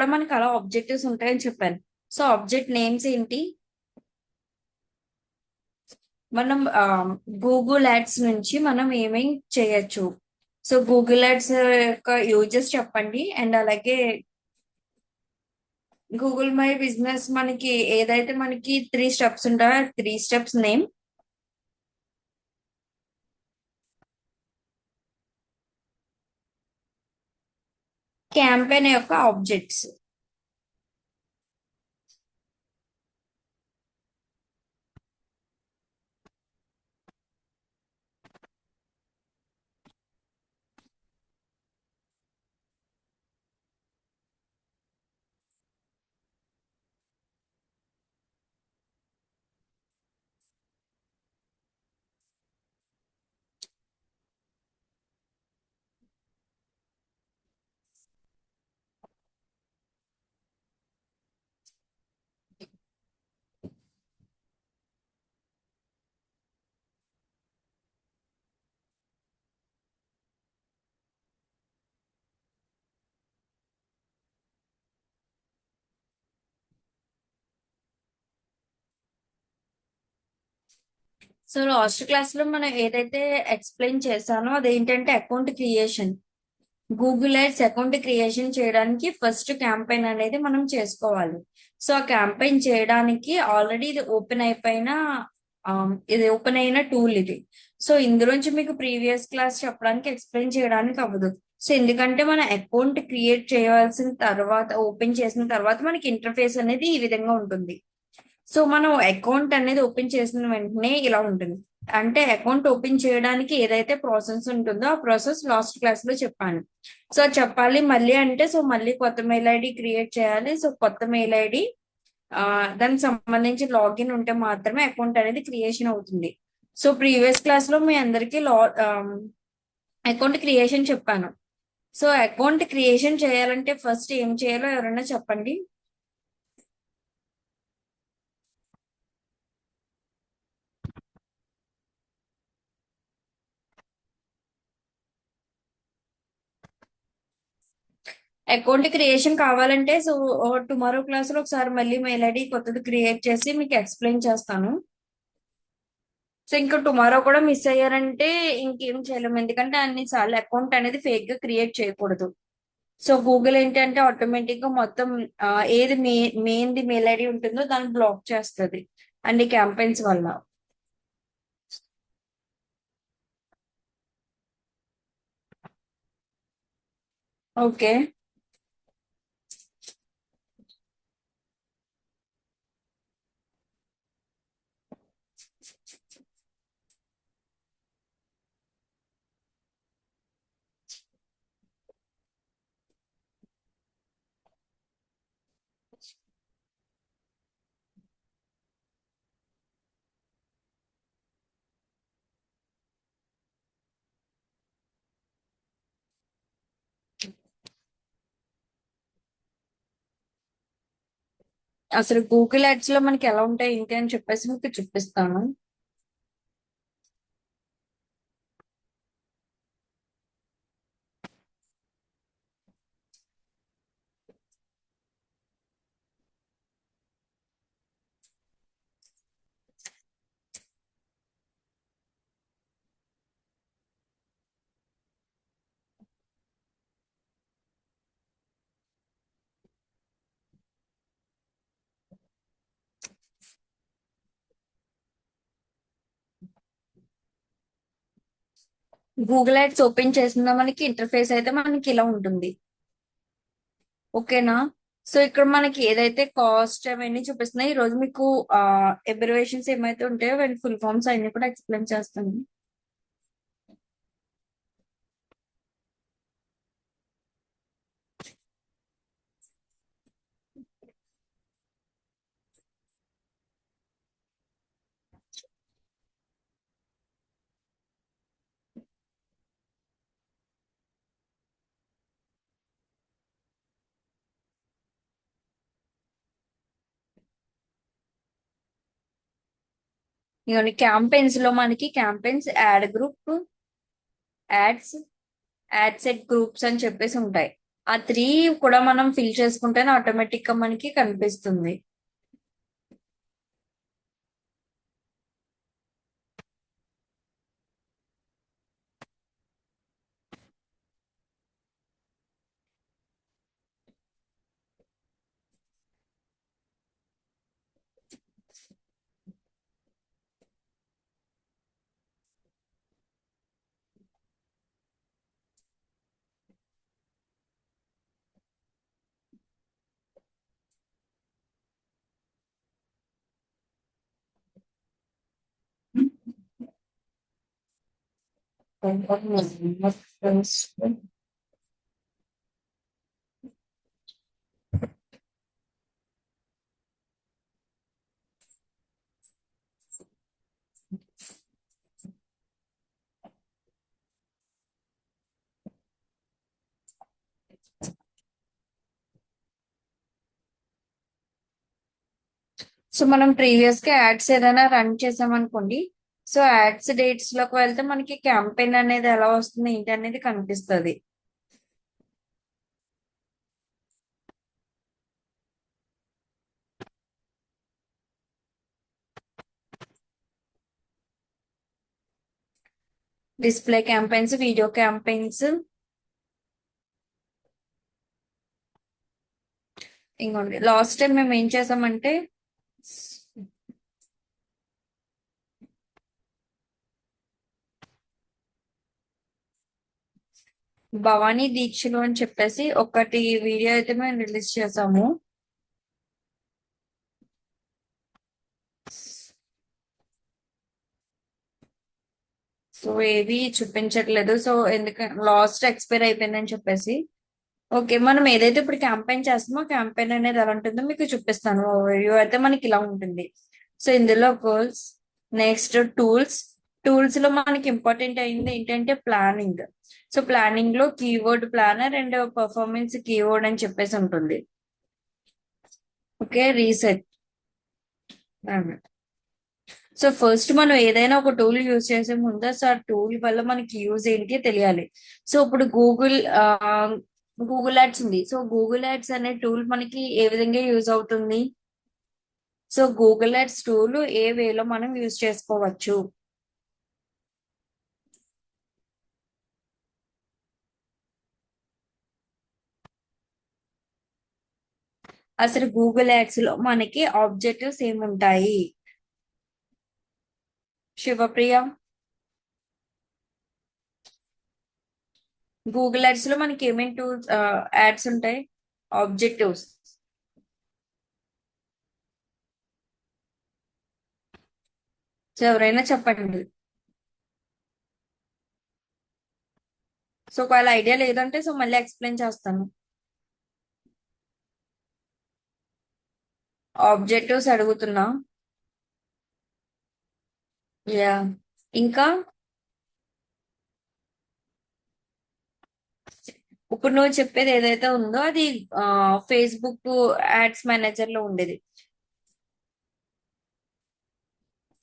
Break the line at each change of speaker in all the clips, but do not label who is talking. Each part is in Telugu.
కూడా మనకి అలా ఆబ్జెక్టివ్స్ ఉంటాయని చెప్పాను. సో ఆబ్జెక్ట్ నేమ్స్ ఏంటి? మనం గూగుల్ యాడ్స్ నుంచి మనం ఏమేం చేయొచ్చు? సో గూగుల్ యాడ్స్ యొక్క యూజెస్ చెప్పండి. అండ్ అలాగే గూగుల్ మై బిజినెస్ మనకి ఏదైతే మనకి 3 స్టెప్స్ ఉంటాయో 3 స్టెప్స్ నేమ్. క్యాంపెయిన్ యొక్క ఆబ్జెక్ట్స్. సో లాస్ట్ క్లాస్ లో మనం ఏదైతే ఎక్స్ప్లెయిన్ చేశానో అదేంటంటే account creation. Google ads account creation చేయడానికి ఫస్ట్ క్యాంపెయిన్ అనేది మనం చేసుకోవాలి. సో ఆ క్యాంపెయిన్ చేయడానికి ఆల్రెడీ ఇది ఓపెన్ అయిన టూల్ ఇది. సో ఇందులోంచి మీకు ప్రీవియస్ క్లాస్ చెప్పడానికి ఎక్స్ప్లెయిన్ చేయడానికి అవ్వదు. సో ఎందుకంటే మన అకౌంట్ క్రియేట్ చేయవలసిన తర్వాత ఓపెన్ చేసిన తర్వాత మనకి ఇంటర్ఫేస్ అనేది ఈ విధంగా ఉంటుంది. సో మనం అకౌంట్ అనేది ఓపెన్ చేసిన వెంటనే ఇలా ఉంటుంది. అంటే అకౌంట్ ఓపెన్ చేయడానికి ఏదైతే ప్రాసెస్ ఉంటుందో ఆ ప్రాసెస్ లాస్ట్ క్లాస్ లో చెప్పాను. సో చెప్పాలి మళ్ళీ అంటే సో మళ్ళీ కొత్త మెయిల్ ఐడి క్రియేట్ చేయాలి. సో కొత్త మెయిల్ ఐడి దానికి సంబంధించి లాగిన్ ఉంటే మాత్రమే అకౌంట్ అనేది క్రియేషన్ అవుతుంది. సో ప్రీవియస్ క్లాస్ లో మీ అందరికీ అకౌంట్ క్రియేషన్ చెప్పాను. సో అకౌంట్ క్రియేషన్ చేయాలంటే ఫస్ట్ ఏం చేయాలో ఎవరైనా చెప్పండి. అకౌంట్ క్రియేషన్ కావాలంటే సో టుమారో క్లాస్ లో ఒకసారి మళ్ళీ మెయిల్ ఐడి కొత్తది క్రియేట్ చేసి మీకు ఎక్స్ప్లెయిన్ చేస్తాను. సో ఇంకా టుమారో కూడా మిస్ అయ్యారంటే ఇంకేం చేయలేము. ఎందుకంటే అన్నిసార్లు అకౌంట్ అనేది ఫేక్ గా క్రియేట్ చేయకూడదు. సో గూగుల్ ఏంటంటే ఆటోమేటిక్ గా మొత్తం ఏది మెయిన్ది మెయిల్ ఐడి ఉంటుందో దాన్ని బ్లాక్ చేస్తుంది అన్ని క్యాంపెయిన్స్ వల్ల. ఓకే. అసలు గూగుల్ యాడ్స్ లో మనకి ఎలా ఉంటాయి ఏంటి అని చెప్పేసి మీకు చూపిస్తాను. గూగుల్ యాడ్స్ ఓపెన్ చేసిన మనకి ఇంటర్ఫేస్ అయితే మనకి ఇలా ఉంటుంది. ఓకేనా? సో ఇక్కడ మనకి ఏదైతే కాస్ట్ అవన్నీ చూపిస్తున్నాయి ఈ రోజు మీకు ఎబ్రివేషన్స్ ఏమైతే ఉంటాయో వాటి ఫుల్ ఫామ్స్ అన్ని కూడా ఎక్స్ప్లెయిన్ చేస్తాను. ఇవన్నీ క్యాంపెయిన్స్ లో మనకి campaigns add group, ads, add set groups అని చెప్పేసి ఉంటాయి. ఆ 3 కూడా మనం ఫిల్ చేసుకుంటేనే ఆటోమేటిక్ గా మనకి కనిపిస్తుంది. సో మనం ప్రీవియస్ గా యాడ్స్ ఏదైనా రన్ చేసామనుకోండి, సో యాడ్స్ డేట్స్ లోకి వెళ్తే మనకి క్యాంపెయిన్ అనేది ఎలా వస్తుంది ఏంటి అనేది కనిపిస్తుంది. డిస్ప్లే క్యాంపెయిన్స్, వీడియో క్యాంపెయిన్స్, ఇంకోండి లాస్ట్ టైం మేము ఏం చేసామంటే భవానీ దీక్షలు అని చెప్పేసి ఒకటి వీడియో అయితే మేము రిలీజ్ చేసాము. సో ఏవి చూపించట్లేదు, సో ఎందుకంటే లాస్ట్ ఎక్స్పైర్ అయిపోయిందని చెప్పేసి. ఓకే, మనం ఏదైతే ఇప్పుడు క్యాంపెయిన్ చేస్తామో క్యాంపెయిన్ అనేది ఎలా ఉంటుందో మీకు చూపిస్తాను. వీడియో అయితే మనకి ఇలా ఉంటుంది. సో ఇందులో గోల్స్, నెక్స్ట్ టూల్స్. టూల్స్ లో మనకి ఇంపార్టెంట్ అయింది ఏంటంటే ప్లానింగ్. సో ప్లానింగ్ లో keyword planar and performance keyword అని చెప్పేసి ఉంటుంది. Okay, reset. సో ఫస్ట్ మనం ఏదైనా ఒక టూల్ యూజ్ చేసే ముందు అసలు ఆ టూల్ వల్ల మనకి యూజ్ ఏంటి తెలియాలి. సో ఇప్పుడు గూగుల్ యాడ్స్ ఉంది. సో గూగుల్ యాడ్స్ అనే టూల్ మనకి ఏ విధంగా యూజ్ అవుతుంది? సో గూగుల్ యాడ్స్ టూల్ ఏ వేలో మనం యూజ్ చేసుకోవచ్చు? అసలు గూగుల్ యాడ్స్ లో మనకి ఆబ్జెక్టివ్స్ ఏముంటాయి? శివప్రియ, గూగుల్ యాడ్స్ లో మనకి ఏమేమి టూల్స్ యాడ్స్ ఉంటాయి? ఆబ్జెక్టివ్స్. సో ఎవరైనా చెప్పండి. సో ఒకవేళ ఐడియా లేదంటే సో మళ్ళీ ఎక్స్ప్లెయిన్ చేస్తాను. ఆబ్జెక్టివ్స్ అడుగుతున్నా. యా, ఇంకా ఇప్పుడు నువ్వు చెప్పేది ఏదైతే ఉందో అది ఫేస్బుక్ యాడ్స్ మేనేజర్ లో ఉండేది.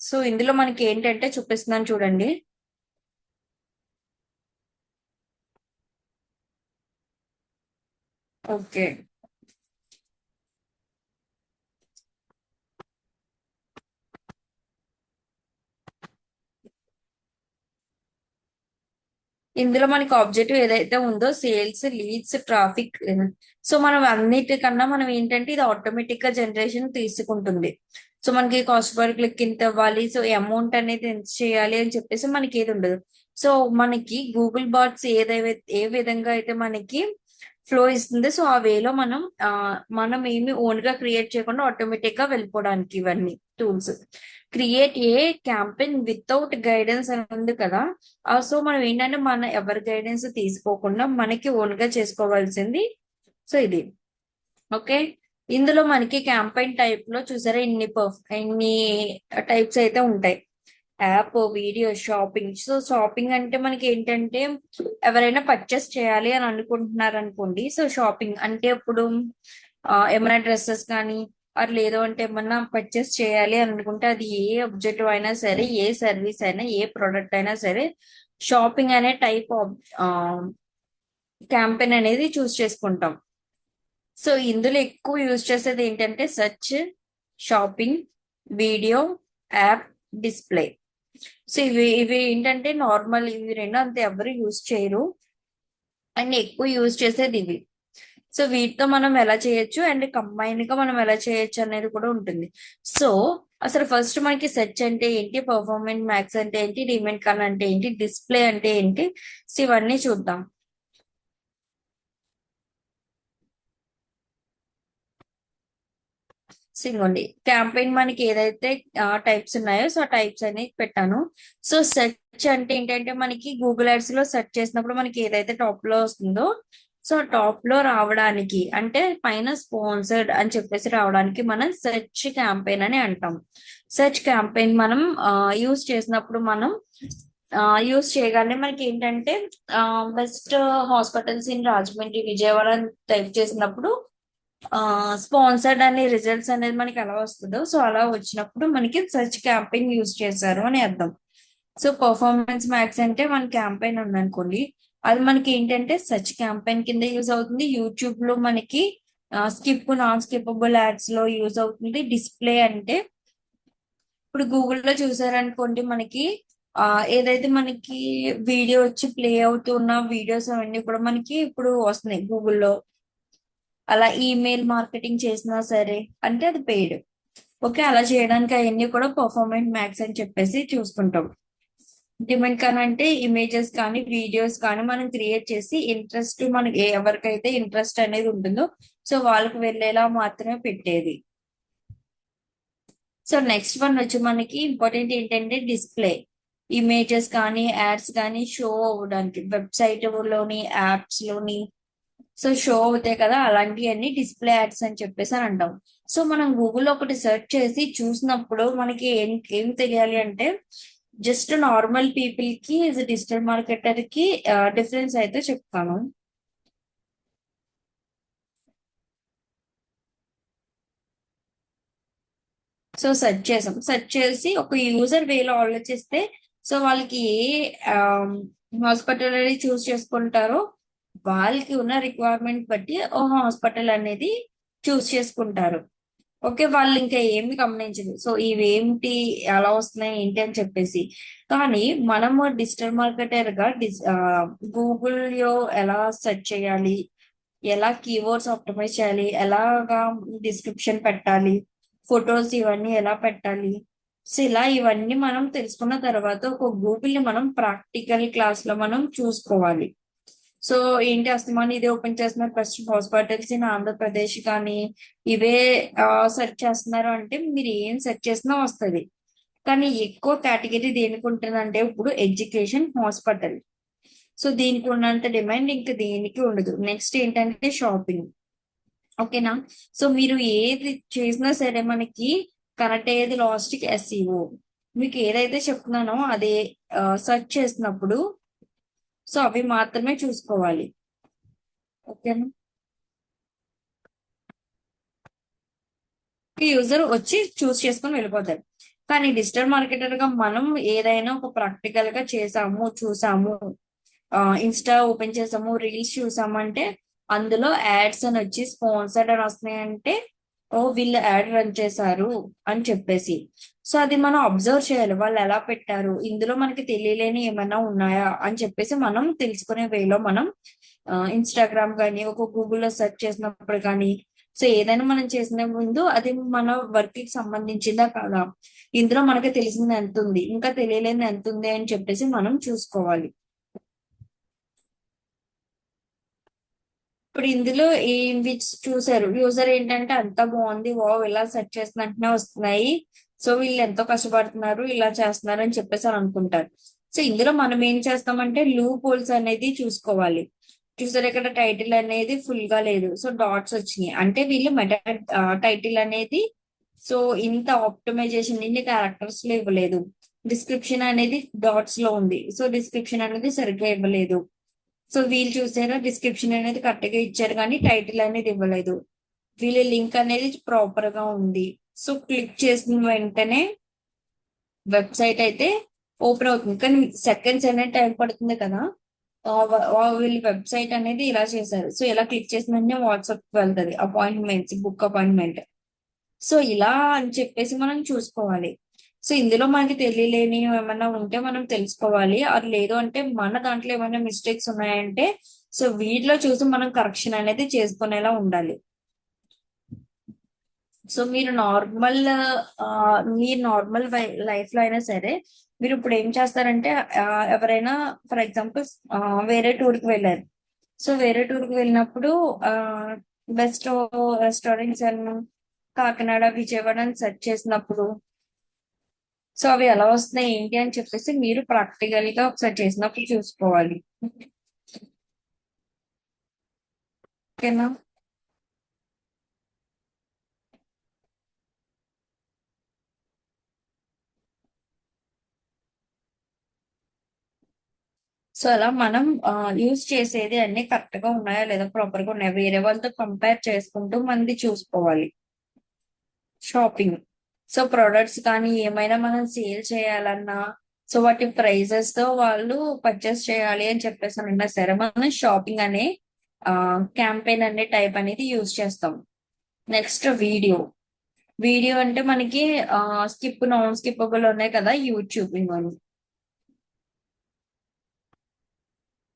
సో ఇందులో మనకి ఏంటంటే చూపిస్తున్నాను చూడండి. ఓకే, ఇందులో మనకి ఆబ్జెక్టివ్ ఏదైతే ఉందో సేల్స్, లీడ్స్, ట్రాఫిక్. సో మనం అన్నిటికన్నా మనం ఏంటంటే ఇది ఆటోమేటిక్ గా జనరేషన్ తీసుకుంటుంది. సో మనకి కాస్ట్ పర్ క్లిక్ ఇంత ఇవ్వాలి, సో అమౌంట్ అనేది ఎంత చేయాలి అని చెప్పేసి మనకి ఏది ఉండదు. సో మనకి గూగుల్ బాట్స్ ఏ విధంగా అయితే మనకి ఫ్లో ఇస్తుంది, సో ఆ వేలో మనం ఏమి ఓన్ గా క్రియేట్ చేయకుండా ఆటోమేటిక్ గా వెళ్ళిపోవడానికి ఇవన్నీ tools. Create a campaign without guidance అని ఉంది కదా. సో మనం ఏంటంటే మన ఎవరి గైడెన్స్ తీసుకోకుండా మనకి ఓన్ గా చేసుకోవాల్సింది. సో ఇది ఓకే. ఇందులో మనకి క్యాంపెయిన్ టైప్ లో చూసారా ఇన్ని టైప్స్ అయితే ఉంటాయి. App, video, shopping. So shopping అంటే మనకి ఏంటంటే ఎవరైనా పర్చేస్ చేయాలి అని అనుకుంటున్నారు అనుకోండి. సో షాపింగ్ అంటే ఇప్పుడు ఏమైనా డ్రెస్సెస్ కానీ అది లేదు అంటే ఏమన్నా పర్చేస్ చేయాలి అని అనుకుంటే అది ఏ ఆబ్జెక్టివ్ అయినా సరే, ఏ సర్వీస్ అయినా, ఏ ప్రోడక్ట్ అయినా సరే షాపింగ్ అనే టైప్ ఆఫ్ క్యాంపెయిన్ అనేది చూస్ చేసుకుంటాం. సో ఇందులో ఎక్కువ యూజ్ చేసేది ఏంటంటే search, shopping, video, app, display. So ఇవి ఏంటంటే నార్మల్, ఇవి రెండు అంత ఎవరు యూజ్ చేయరు అండ్ ఎక్కువ యూజ్ చేసేది ఇవి. సో వీటితో మనం ఎలా చేయొచ్చు అండ్ కంబైన్ గా మనం ఎలా చేయొచ్చు అనేది కూడా ఉంటుంది. సో అసలు ఫస్ట్ మనకి సెర్చ్ అంటే ఏంటి, పర్ఫార్మెన్స్ మ్యాక్స్ అంటే ఏంటి, డిమాండ్ కన్ అంటే ఏంటి, డిస్ప్లే అంటే ఏంటి, సో ఇవన్నీ చూద్దాం. సింగోండి క్యాంపెయిన్ మనకి ఏదైతే టైప్స్ ఉన్నాయో సో టైప్స్ అనేది పెట్టాను. సో సెర్చ్ అంటే ఏంటంటే మనకి గూగుల్ యాడ్స్ లో సెర్చ్ చేసినప్పుడు మనకి ఏదైతే టాప్ లో వస్తుందో సో టాప్ లో రావడానికి అంటే పైన స్పాన్సర్డ్ అని చెప్పేసి రావడానికి మనం సెర్చ్ క్యాంపెయిన్ అని అంటాం. సెర్చ్ క్యాంపెయిన్ మనం యూజ్ చేసినప్పుడు మనం యూజ్ చేయగానే మనకి ఏంటంటే best hospitals in Rajahmundry, Vijayawada అని టైప్ చేసినప్పుడు స్పాన్సర్డ్ అనే రిజల్ట్స్ అనేది మనకి ఎలా వస్తుందో సో అలా వచ్చినప్పుడు మనకి సెర్చ్ క్యాంపెయిన్ యూజ్ చేశారు అని అర్థం. సో పర్ఫార్మెన్స్ మ్యాక్స్ అంటే మన క్యాంపెయిన్ ఉందనుకోండి, అది మనకి ఏంటంటే సెర్చ్ క్యాంపెయిన్ కింద యూజ్ అవుతుంది. యూట్యూబ్ లో మనకి స్కిప్ నాన్ స్కిప్పబుల్ యాడ్స్ లో యూజ్ అవుతుంది. డిస్ప్లే అంటే ఇప్పుడు గూగుల్లో చూసారనుకోండి మనకి ఆ ఏదైతే మనకి వీడియో వచ్చి ప్లే అవుతున్న వీడియోస్ అవన్నీ కూడా మనకి ఇప్పుడు వస్తున్నాయి గూగుల్లో. అలా ఈమెయిల్ మార్కెటింగ్ చేసినా సరే అంటే అది పెయిడ్. ఓకే, అలా చేయడానికి అవన్నీ కూడా పర్ఫార్మెన్స్ మ్యాక్స్ అని చెప్పేసి చూసుకుంటాం. డిమాండ్ కానీ అంటే ఇమేజెస్ కానీ వీడియోస్ కానీ మనం క్రియేట్ చేసి ఇంట్రెస్ట్ మనకి ఎవరికైతే ఇంట్రెస్ట్ అనేది ఉంటుందో సో వాళ్ళకి వెళ్ళేలా మాత్రమే పెట్టేది. సో నెక్స్ట్ వన్ వచ్చి మనకి ఇంపార్టెంట్ ఏంటంటే డిస్ప్లే. ఇమేజెస్ కానీ యాడ్స్ కానీ షో అవ్వడానికి వెబ్సైట్ లోని యాప్స్ లోని సో షో అవుతాయి కదా, అలాంటివన్నీ డిస్ప్లే యాడ్స్ అని చెప్పేసి అని అంటాం. సో మనం గూగుల్లో ఒకటి సెర్చ్ చేసి చూసినప్పుడు మనకి ఏం తెలియాలి అంటే జస్ట్ నార్మల్ పీపుల్ కి డిజిటల్ మార్కెటర్ కి డిఫరెన్స్ అయితే చెప్తాను. సో సెర్చ్ చేసాం, సెర్చ్ చేసి ఒక యూజర్ వేలో ఆలోచిస్తే సో వాళ్ళకి ఏ హాస్పిటల్ అనేది చూస్ చేసుకుంటారో వాళ్ళకి ఉన్న రిక్వైర్మెంట్ బట్టి ఓ హాస్పిటల్ అనేది చూస్ చేసుకుంటారు. ఓకే, వాళ్ళు ఇంకా ఏమి గమనించదు సో ఇవేంటి ఎలా వస్తున్నాయి ఏంటి అని చెప్పేసి. కానీ మనము డిజిటల్ మార్కెటర్ గా గూగుల్ లో ఎలా సెర్చ్ చేయాలి, ఎలా కీవర్డ్స్ ఆప్టిమైజ్ చేయాలి, ఎలాగా డిస్క్రిప్షన్ పెట్టాలి, ఫొటోస్ ఇవన్నీ ఎలా పెట్టాలి, సో ఇలా ఇవన్నీ మనం తెలుసుకున్న తర్వాత ఒక గూగుల్ ని మనం ప్రాక్టికల్ క్లాస్ లో మనం చూసుకోవాలి. సో ఏంటి అస్తమాన్ ఇదే ఓపెన్ చేస్తున్నారు, ఫస్ట్ హాస్పిటల్స్ ఇన్ ఆంధ్రప్రదేశ్ కానీ ఇవే సెర్చ్ చేస్తున్నారు అంటే మీరు ఏం సెర్చ్ చేసినా వస్తుంది. కానీ ఎక్కువ కేటగిరీ దేనికి ఉంటుందంటే ఇప్పుడు ఎడ్యుకేషన్, హాస్పిటల్. సో దీనికి ఉన్నంత డిమాండ్ ఇంకా దేనికి ఉండదు. నెక్స్ట్ ఏంటంటే షాపింగ్. ఓకేనా, సో మీరు ఏది చేసినా సరే మనకి కరెక్ట్ అయ్యేది లాస్ట్ కి ఎస్ఈఓ. మీకు ఏదైతే చెప్తున్నానో అదే సెర్చ్ చేసినప్పుడు సో అవి మాత్రమే చూసుకోవాలి. ఓకేనా, యూజర్ వచ్చి చూస్ చేసుకొని వెళ్ళిపోతారు. కానీ డిజిటల్ మార్కెటర్ గా మనం ఏదైనా ఒక ప్రాక్టికల్ గా చేసాము చూసాము, ఇన్స్టా ఓపెన్ చేసాము, రీల్స్ చూసాము అంటే అందులో యాడ్స్ అని వచ్చి స్పాన్సర్డ్ అని వస్తున్నాయంటే ఓ వీళ్ళు యాడ్ రన్ చేశారు అని చెప్పేసి. సో అది మనం అబ్జర్వ్ చేయాలి వాళ్ళు ఎలా పెట్టారు, ఇందులో మనకి తెలియలేని ఏమైనా ఉన్నాయా అని చెప్పేసి మనం తెలుసుకునే వేలో మనం ఇన్స్టాగ్రామ్ కానీ ఒక గూగుల్లో సెర్చ్ చేసినప్పుడు కానీ సో ఏదైనా మనం చేసిన ముందు అది మన వర్క్ కి సంబంధించిందా కాదా, ఇందులో మనకి తెలిసింది ఎంత ఉంది ఇంకా తెలియలేని ఎంత ఉంది అని చెప్పేసి మనం చూసుకోవాలి. ఇప్పుడు ఇందులో ఏవి చూసారు, యూజర్ ఏంటంటే అంతా బాగుంది, ఇలా సెర్చ్ చేసిన వెంటనే వస్తున్నాయి, సో వీళ్ళు ఎంతో కష్టపడుతున్నారు ఇలా చేస్తున్నారు అని చెప్పేసి అని అనుకుంటారు. సో ఇందులో మనం ఏం చేస్తామంటే లూప్ హోల్స్ అనేది చూసుకోవాలి. చూసారు ఇక్కడ టైటిల్ అనేది ఫుల్ గా లేదు, సో డాట్స్ వచ్చినాయి అంటే వీళ్ళు మెటా టైటిల్ అనేది సో ఇంత ఆప్టిమైజేషన్ ఇన్ని క్యారెక్టర్స్ లో ఇవ్వలేదు. డిస్క్రిప్షన్ అనేది డాట్స్ లో ఉంది, సో డిస్క్రిప్షన్ అనేది సరిగ్గా ఇవ్వలేదు. సో వీళ్ళు చూసారా డిస్క్రిప్షన్ అనేది కరెక్ట్ గా ఇచ్చారు కానీ టైటిల్ అనేది ఇవ్వలేదు. వీళ్ళ లింక్ అనేది ప్రాపర్ గా ఉంది, సో క్లిక్ చేసిన వెంటనే వెబ్సైట్ అయితే ఓపెన్ అవుతుంది కానీ సెకండ్స్ అనేది టైం పడుతుంది కదా. వీళ్ళ వెబ్సైట్ అనేది ఇలా చేశారు. సో ఇలా క్లిక్ చేసిన వెంటనే వాట్సాప్ వెళ్తది అపాయింట్మెంట్స్, బుక్ అపాయింట్మెంట్. సో ఇలా అని చెప్పేసి మనం చూసుకోవాలి. సో ఇందులో మనకి తెలియలేని ఏమన్నా ఉంటే మనం తెలుసుకోవాలి. అది లేదు అంటే మన దాంట్లో ఏమైనా మిస్టేక్స్ ఉన్నాయంటే సో వీటిలో చూసి మనం కరెక్షన్ అనేది చేసుకునేలా ఉండాలి. సో మీరు నార్మల్ లైఫ్ లో అయినా సరే మీరు ఇప్పుడు ఏం చేస్తారంటే ఎవరైనా ఫర్ ఎగ్జాంపుల్ వేరే టూర్ కి వెళ్ళారు. సో వేరే టూర్ కి వెళ్ళినప్పుడు ఆ బెస్ట్ రెస్టారెంట్స్ అని కాకినాడ, విజయవాడ అని సెర్చ్ చేసినప్పుడు సో అవి ఎలా వస్తున్నాయి ఏంటి అని చెప్పేసి మీరు ప్రాక్టికల్ గా ఒకసారి చేసినప్పుడు చూసుకోవాలి. ఓకేనా? సో అలా మనం యూజ్ చేసేది అన్ని కరెక్ట్ గా ఉన్నాయా లేదా ప్రాపర్ గా ఉన్నాయా వేరే వాళ్ళతో కంపేర్ చేసుకుంటూ మనది చూసుకోవాలి షాపింగ్. సో ప్రొడక్ట్స్ కానీ ఏమైనా మనం సేల్ చేయాలన్నా సో వాటి ప్రైజెస్ తో వాళ్ళు పర్చేస్ చేయాలి అని చెప్పేసి అన్నా సరే మనం షాపింగ్ అనే క్యాంపెయిన్ అనే టైప్ అనేది యూజ్ చేస్తాం. నెక్స్ట్ వీడియో అంటే మనకి స్కిప్ నాన్ స్కిప్పబుల్ ఉన్నాయి కదా యూట్యూబ్ ఇవన్నీ.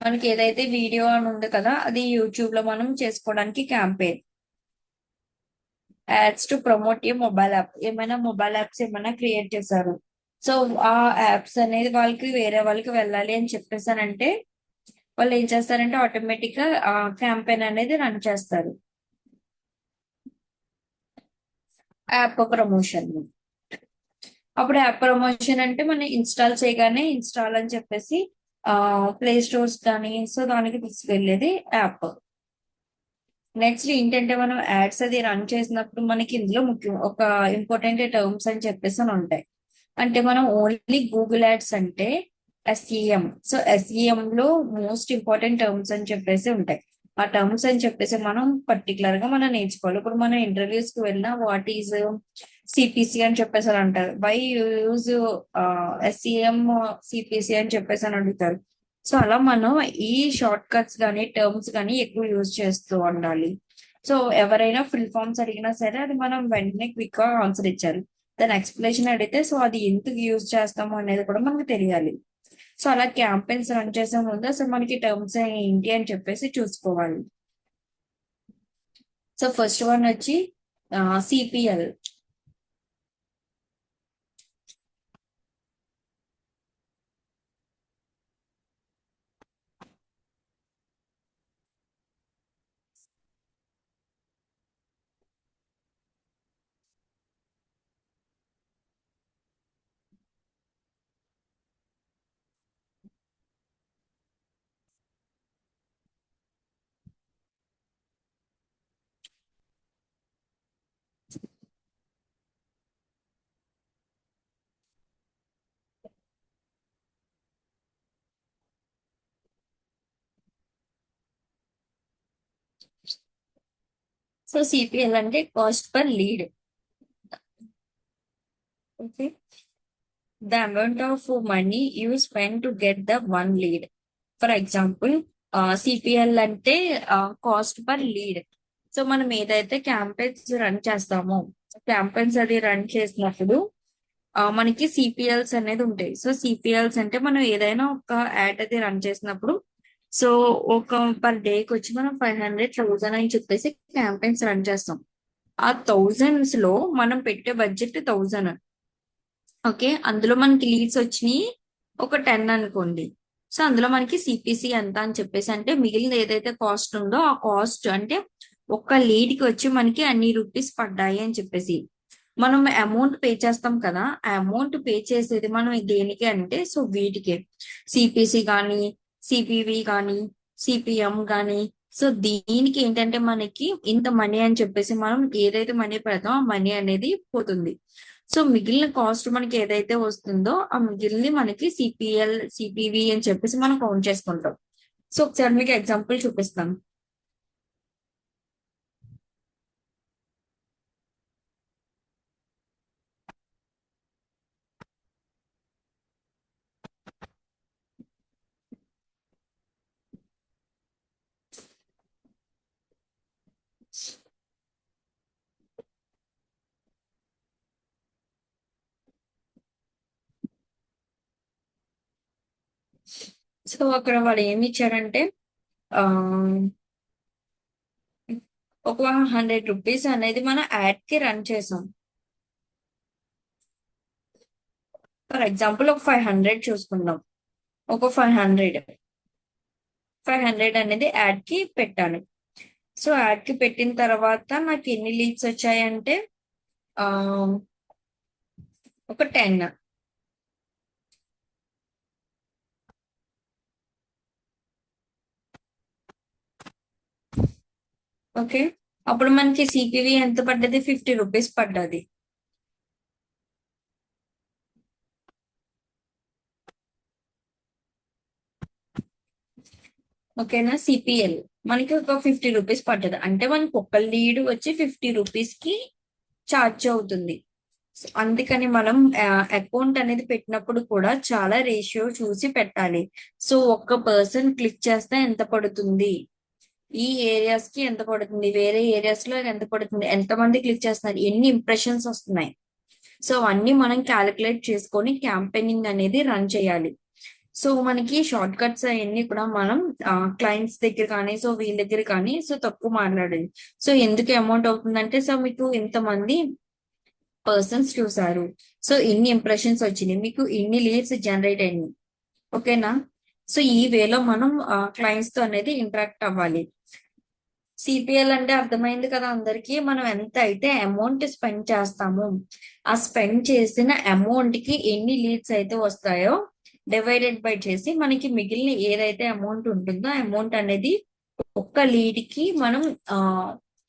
మనకి ఏదైతే వీడియో అని ఉంది కదా అది యూట్యూబ్ లో మనం చేసుకోవడానికి campaign. Ads to promote A mobile app, ఏమైనా మొబైల్ యాప్స్ ఏమైనా క్రియేట్ చేశారు. సో ఆ యాప్స్ అనేది వాళ్ళకి వేరే వాళ్ళకి వెళ్ళాలి అని చెప్పేసానంటే వాళ్ళు ఏం చేస్తారంటే ఆటోమేటిక్ గా ఆ క్యాంపెయిన్ అనేది రన్ చేస్తారు. App promotion. అప్పుడు యాప్ ప్రమోషన్ అంటే మనం ఇన్స్టాల్ చేయగానే ఇన్స్టాల్ అని చెప్పేసి ప్లే స్టోర్స్ కానీ సో దానికి తీసుకెళ్లేది యాప్. నెక్స్ట్ ఏంటంటే మనం యాడ్స్ అది రన్ చేసినప్పుడు మనకి ఇందులో ముఖ్యం ఒక ఇంపార్టెంట్ టర్మ్స్ అని చెప్పేసి అని ఉంటాయి. అంటే మనం ఓన్లీ గూగుల్ యాడ్స్ అంటే ఎస్ఈఎం. సో ఎస్ఈఎం లో మోస్ట్ ఇంపార్టెంట్ టర్మ్స్ అని చెప్పేసి ఉంటాయి. ఆ టర్మ్స్ అని చెప్పేసి మనం పర్టికులర్ గా మనం నేర్చుకోవాలి. ఇప్పుడు మనం ఇంటర్వ్యూస్ కి వెళ్ళినా వాట్ ఈజ్ సిపిసి అని చెప్పేసి అని అంటారు. వై యూజ్ ఎస్ఈఎం సిపిసి అని చెప్పేసి అని అడుగుతారు. సో అలా మనం ఈ షార్ట్ కట్స్ కానీ టర్మ్స్ కానీ ఎక్కువ యూజ్ చేస్తూ ఉండాలి. సో ఎవరైనా ఫుల్ ఫామ్స్ అడిగినా సరే అది మనం వెంటనే క్విక్ గా ఆన్సర్ ఇచ్చారు. దాని ఎక్స్ప్లెనేషన్ అడిగితే సో అది ఎందుకు యూజ్ చేస్తాము అనేది కూడా మనకు తెలియాలి. సో అలా క్యాంపెయిన్స్ రన్ చేసే ముందు అసలు మనకి టర్మ్స్ ఏంటి అని చెప్పేసి చూసుకోవాలి. సో ఫస్ట్ వన్ వచ్చి సిపిఎల్. సో సిపిఎల్ అంటే cost per lead. Okay. The amount of money you spend to get the one lead. For example CPL అంటే కాస్ట్ పర్ లీడ్. సో మనం ఏదైతే క్యాంపెయిన్స్ రన్ చేస్తామో క్యాంపెయిన్స్ అది రన్ చేసినప్పుడు మనకి సిపిఎల్స్ అనేది ఉంటాయి. సో సిపిఎల్స్ అంటే మనం ఏదైనా ఒక యాడ్ అది రన్ చేసినప్పుడు సో ఒక పర్ డేకి వచ్చి మనం 500,000 అని చెప్పేసి క్యాంపెయిన్స్ రన్ చేస్తాం. ఆ థౌజండ్స్ లో మనం పెట్టే బడ్జెట్ 1000. ఓకే. అందులో మనకి లీడ్స్ వచ్చినాయి ఒక 10 అనుకోండి. సో అందులో మనకి సిపిసి ఎంత అని చెప్పేసి అంటే మిగిలిన ఏదైతే కాస్ట్ ఉందో ఆ కాస్ట్ అంటే ఒక్క లీడ్ కి వచ్చి మనకి అన్ని రూపీస్ పడ్డాయి అని చెప్పేసి మనం అమౌంట్ పే చేస్తాం కదా. ఆ అమౌంట్ పే చేసేది మనం దేనికి అంటే సో వీటికి సిపిసి కానీ సిపివి కానీ సిపిఎం కానీ సో దీనికి ఏంటంటే మనకి ఇంత మనీ అని చెప్పేసి మనం ఏదైతే మనీ పెడతామో ఆ మనీ అనేది పోతుంది. సో మిగిలిన కాస్ట్ మనకి ఏదైతే వస్తుందో ఆ మిగిలిన మనకి సిపిఎల్ సిపివి అని చెప్పేసి మనం కౌంట్ చేసుకుంటాం. సో ఒకసారి మీకు ఎగ్జాంపుల్ చూపిస్తాను. సో అక్కడ వాడు ఏమి ఇచ్చాడంటే ఆ ఒక 100 రూపీస్ అనేది మన యాడ్ కి రన్ చేసాం. ఫర్ ఎగ్జాంపుల్ ఒక 500 చూసుకుందాం. ఒక 500 అనేది యాడ్ కి పెట్టాను. సో యాడ్ కి పెట్టిన తర్వాత నాకు ఎన్ని లీడ్స్ వచ్చాయంటే ఆ ఒక 10. ఓకే, అప్పుడు మనకి సిపివి ఎంత పడ్డది? 50 రూపీస్ పడ్డది. ఓకేనా? సిపిఎల్ మనకి ఒక 50 రూపీస్ పడ్డది అంటే మనకి ఒక లీడ్ వచ్చి 50 రూపీస్ కి ఛార్జ్ అవుతుంది. అందుకని మనం అకౌంట్ అనేది పెట్టినప్పుడు కూడా చాలా రేషియో చూసి పెట్టాలి. సో ఒక్క పర్సన్ క్లిక్ చేస్తే ఎంత పడుతుంది, ఈ ఏరియాస్ కి ఎంత పడుతుంది, వేరే ఏరియాస్ లో ఎంత పడుతుంది, ఎంతమంది క్లిక్ చేస్తున్నారు, ఎన్ని ఇంప్రెషన్స్ వస్తున్నాయి. సో అన్ని మనం క్యాలిక్యులేట్ చేసుకొని క్యాంపెయినింగ్ అనేది రన్ చేయాలి. సో మనకి షార్ట్ కట్స్ అవన్నీ కూడా మనం క్లయింట్స్ దగ్గర కానీ సో వీళ్ళ దగ్గర కానీ సో తక్కువ మాట్లాడాలి. సో ఎందుకు అమౌంట్ అవుతుందంటే సో మీకు ఇంతమంది పర్సన్స్ చూసారు, సో ఇన్ని ఇంప్రెషన్స్ వచ్చినాయి, మీకు ఇన్ని లీడ్స్ జనరేట్ అయినాయి. ఓకేనా? సో ఈ వేలో మనం క్లయింట్స్ తో అనేది ఇంటరాక్ట్ అవ్వాలి. సిపిఎల్ అంటే అర్థమైంది కదా అందరికి. మనం ఎంత అయితే అమౌంట్ స్పెండ్ చేస్తామో ఆ స్పెండ్ చేసిన అమౌంట్ కి ఎన్ని లీడ్స్ అయితే వస్తాయో డివైడెడ్ బై చేసి మనకి మిగిలిన ఏదైతే అమౌంట్ ఉంటుందో ఆ అమౌంట్ అనేది ఒక్క లీడ్ కి మనం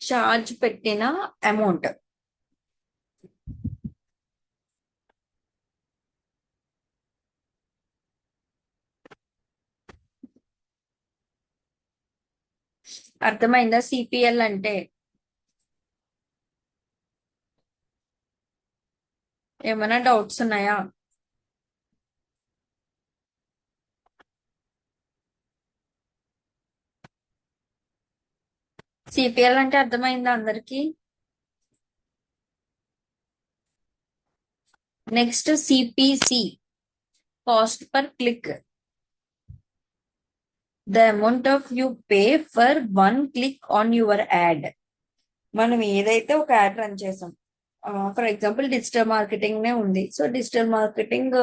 చార్జ్ పెట్టిన అమౌంట్. అర్థమైందా సిపిఎల్ అంటే? ఏమైనా డౌట్స్ ఉన్నాయా? సిపిఎల్ అంటే అర్థమైందా అందరికి? Next CPC, cost per click, the amount of you pay for 1 click on your add. మనం ఏదైతే ఒక యాడ్ రన్ చేసాం, ఫర్ ఎగ్జాంపుల్ డిజిటల్ మార్కెటింగ్ నే ఉంది. సో డిజిటల్ మార్కెటింగ్